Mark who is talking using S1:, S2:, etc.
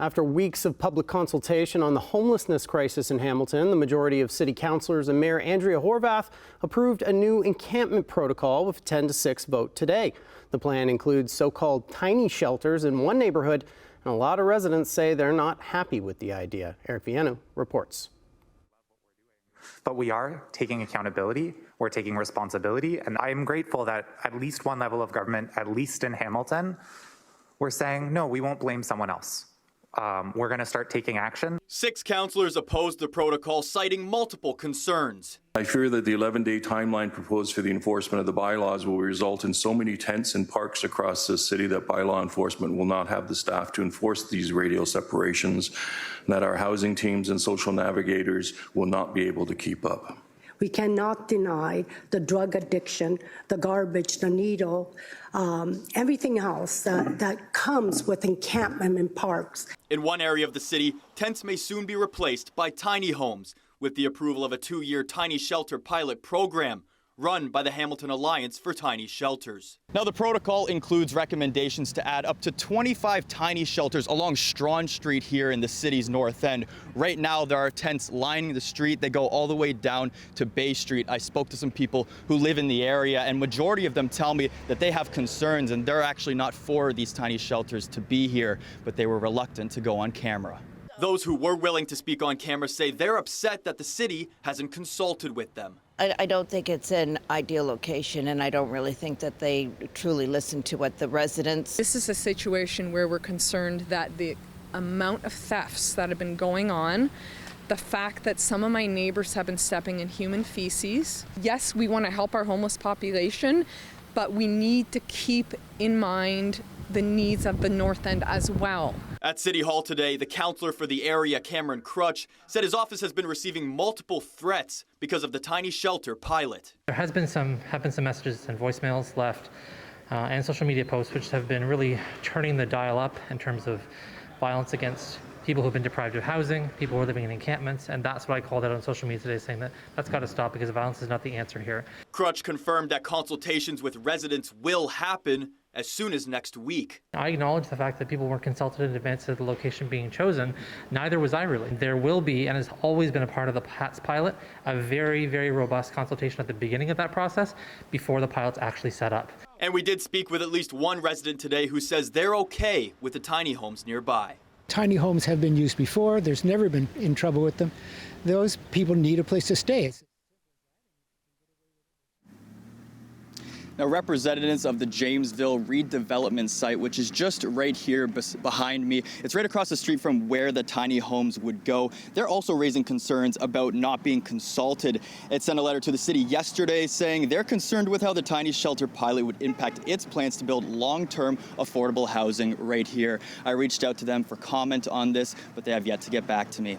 S1: After weeks of public consultation on the homelessness crisis in Hamilton, the majority of city councillors and Mayor Andrea Horwath approved a new encampment protocol with a 10-6 vote today. The plan includes so-called tiny shelters in one neighbourhood, and a lot of residents say they're not happy with the idea. Eric Vianu reports.
S2: But we are taking accountability, we're taking responsibility, and I'm grateful that at least one level of government, at least in Hamilton, we're saying, no, we won't blame someone else. We're going to start taking action.
S3: 6 councillors opposed the protocol, citing multiple concerns.
S4: I fear that the 11-day timeline proposed for the enforcement of the bylaws will result in so many tents and parks across the city that bylaw enforcement will not have the staff to enforce these radial separations, and that our housing teams and social navigators will not be able to keep up.
S5: We cannot deny the drug addiction, the garbage, the needle, everything else that comes with encampment in parks.
S3: In one area of the city, tents may soon be replaced by tiny homes with the approval of a 2-year tiny shelter pilot program run by the Hamilton Alliance for Tiny Shelters. Now, the protocol includes recommendations to add up to 25 tiny shelters along Strawn Street here in the city's north end. Right now, there are tents lining the street. They go all the way down to Bay Street. I spoke to some people who live in the area, and majority of them tell me that they have concerns, and they're actually not for these tiny shelters to be here, but they were reluctant to go on camera. Those who were willing to speak on camera say they're upset that the city hasn't consulted with them.
S6: I don't think it's an ideal location, and I don't really think that they truly listen to what the residents.
S7: This is a situation where we're concerned that the amount of thefts that have been going on, the fact that some of my neighbors have been stepping in human feces. Yes, we want to help our homeless population, but we need to keep in mind the needs of the North End as well.
S3: At City Hall today, the councillor for the area, Cameron Crutch, said his office has been receiving multiple threats because of the tiny shelter pilot.
S8: There have been some messages and voicemails left and social media posts which have been really turning the dial up in terms of violence against people who've been deprived of housing, people who are living in encampments, and that's what I called out on social media today, saying that that's got to stop because violence is not the answer here.
S3: Crutch confirmed that consultations with residents will happen as soon as next week.
S8: I acknowledge the fact that people weren't consulted in advance of the location being chosen. Neither was I really. There will be, and has always been a part of the PATS pilot, a very, very robust consultation at the beginning of that process before the pilot's actually set up.
S3: And we did speak with at least one resident today who says they're okay with the tiny homes nearby.
S9: Tiny homes have been used before. There's never been in trouble with them. Those people need a place to stay.
S3: Now, representatives of the Jamesville redevelopment site, which is just right here behind me, it's right across the street from where the tiny homes would go. They're also raising concerns about not being consulted. It sent a letter to the city yesterday saying they're concerned with how the tiny shelter pilot would impact its plans to build long-term affordable housing right here. I reached out to them for comment on this, but they have yet to get back to me.